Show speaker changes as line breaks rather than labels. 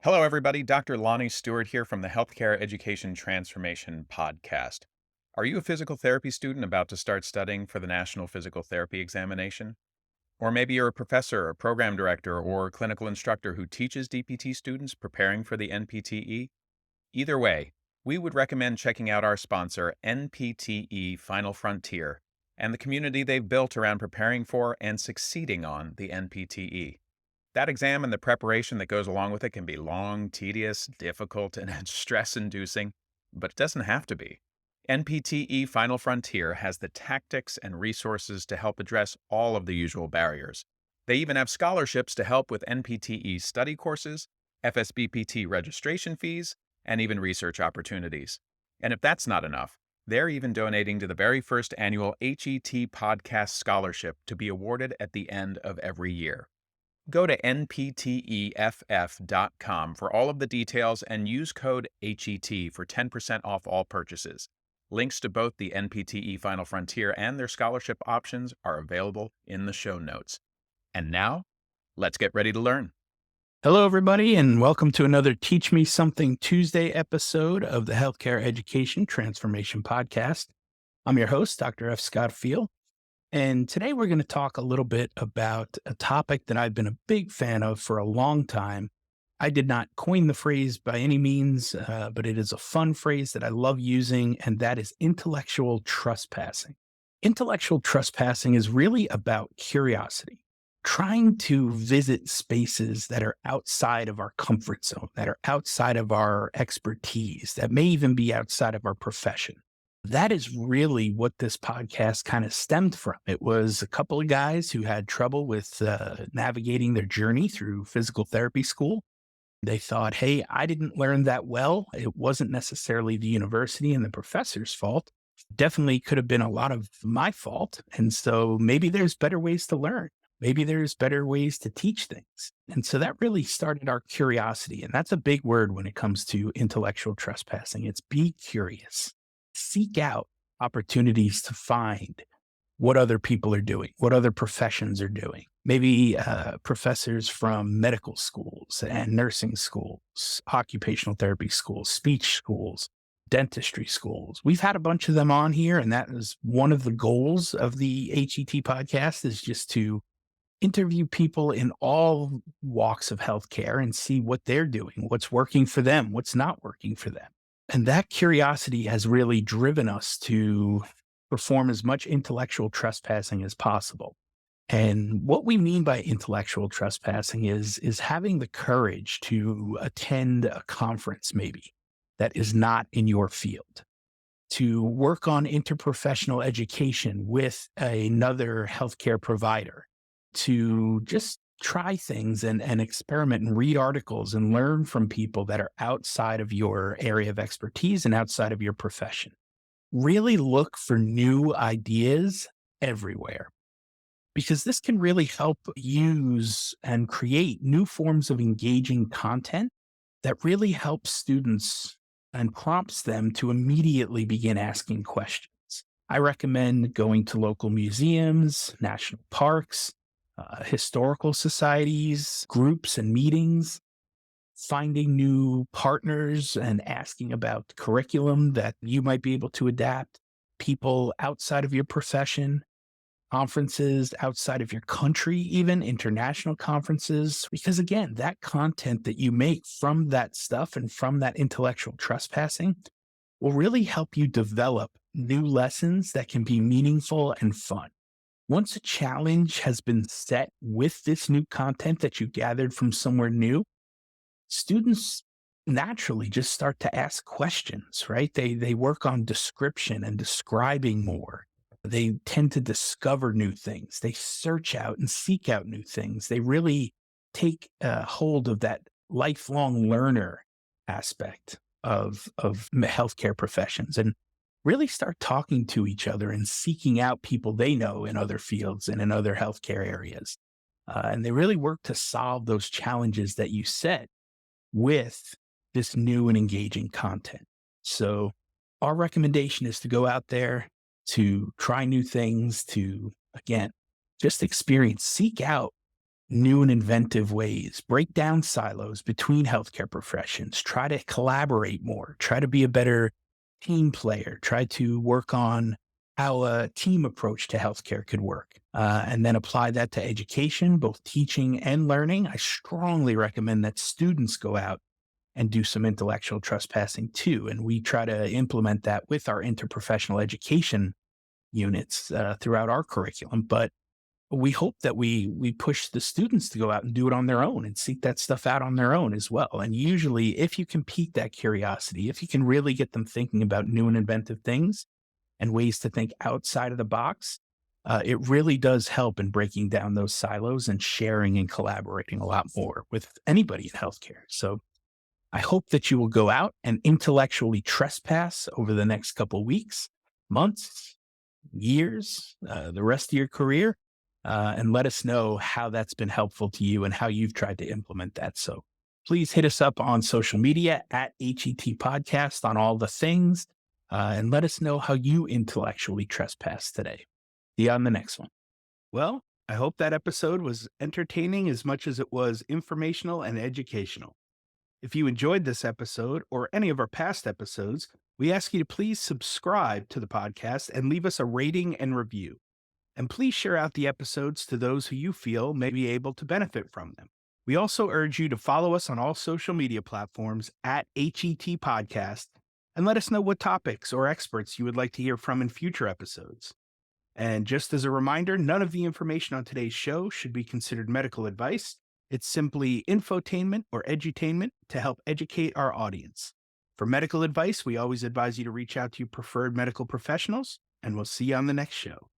Hello, everybody. Dr. Lonnie Stewart here from the Healthcare Education Transformation Podcast. Are you a physical therapy student about to start studying for the National Physical Therapy Examination? Or maybe you're a professor, a program director, or clinical instructor who teaches DPT students preparing for the NPTE? Either way, we would recommend checking out our sponsor, NPTE Final Frontier, and the community they've built around preparing for and succeeding on the NPTE. That exam and the preparation that goes along with it can be long, tedious, difficult, and stress inducing, but it doesn't have to be. NPTE Final Frontier has the tactics and resources to help address all of the usual barriers. They even have scholarships to help with NPTE study courses, FSBPT registration fees, and even research opportunities. And if that's not enough, they're even donating to the very first annual HET Podcast Scholarship to be awarded at the end of every year. Go to npteff.com for all of the details and use code HET for 10% off all purchases. Links to both the NPTE Final Frontier and their scholarship options are available in the show notes. And now, let's get ready to learn.
Hello, everybody, and welcome to another Teach Me Something Tuesday episode of the Healthcare Education Transformation Podcast. I'm your host, Dr. F. Scott Feil, and today we're going to talk a little bit about a topic that I've been a big fan of for a long time. I did not coin the phrase by any means, but it is a fun phrase that I love using, and that is intellectual trespassing. Intellectual trespassing is really about curiosity, trying to visit spaces that are outside of our comfort zone, that are outside of our expertise, that may even be outside of our profession. That is really what this podcast kind of stemmed from. It was a couple of guys who had trouble with navigating their journey through physical therapy school. They thought, hey, I didn't learn that well. It wasn't necessarily the university and the professor's fault. Definitely could have been a lot of my fault. And so maybe there's better ways to learn. Maybe there's better ways to teach things. And so that really started our curiosity. And that's a big word when it comes to intellectual trespassing. It's be curious. Seek out opportunities to find what other people are doing, what other professions are doing. Maybe professors from medical schools and nursing schools, occupational therapy schools, speech schools, dentistry schools. We've had a bunch of them on here, and that is one of the goals of the HET podcast, is just to interview people in all walks of healthcare and see what they're doing, what's working for them, what's not working for them. And that curiosity has really driven us to perform as much intellectual trespassing as possible. And what we mean by intellectual trespassing is having the courage to attend a conference maybe that is not in your field, to work on interprofessional education with another healthcare provider, to just try things and experiment and read articles and learn from people that are outside of your area of expertise and outside of your profession. Really look for new ideas everywhere, because this can really help use and create new forms of engaging content that really helps students and prompts them to immediately begin asking questions. I recommend going to local museums, national parks, historical societies, groups, and meetings, finding new partners and asking about curriculum that you might be able to adapt, people outside of your profession, conferences outside of your country, even international conferences. Because again, that content that you make from that stuff and from that intellectual trespassing will really help you develop new lessons that can be meaningful and fun. Once a challenge has been set with this new content that you gathered from somewhere new, students naturally just start to ask questions, right? They work on description and describing more. They tend to discover new things. They search out and seek out new things. They really take hold of that lifelong learner aspect of healthcare professions and really start talking to each other and seeking out people they know in other fields and in other healthcare areas. And they really work to solve those challenges that you set with this new and engaging content. So our recommendation is to go out there, to try new things, to, again, just experience, seek out new and inventive ways, break down silos between healthcare professions, try to collaborate more, try to be a better team player, try to work on how a team approach to healthcare could work, and then apply that to education, both teaching and learning. I strongly recommend that students go out and do some intellectual trespassing too. And we try to implement that with our interprofessional education units throughout our curriculum. But we hope that we push the students to go out and do it on their own and seek that stuff out on their own as well. And usually, if you can pique that curiosity, if you can really get them thinking about new and inventive things and ways to think outside of the box, it really does help in breaking down those silos and sharing and collaborating a lot more with anybody in healthcare. So I hope that you will go out and intellectually trespass over the next couple weeks, months, years, the rest of your career, and let us know how that's been helpful to you and how you've tried to implement that. So please hit us up on social media at HET Podcast on all the things, and let us know how you intellectually trespass today. See you on the next one. Well, I hope that episode was entertaining as much as it was informational and educational. If you enjoyed this episode or any of our past episodes, we ask you to please subscribe to the podcast and leave us a rating and review. And please share out the episodes to those who you feel may be able to benefit from them. We also urge you to follow us on all social media platforms at HET Podcast and let us know what topics or experts you would like to hear from in future episodes. And just as a reminder, none of the information on today's show should be considered medical advice. It's simply infotainment or edutainment to help educate our audience. For medical advice, we always advise you to reach out to your preferred medical professionals, and we'll see you on the next show.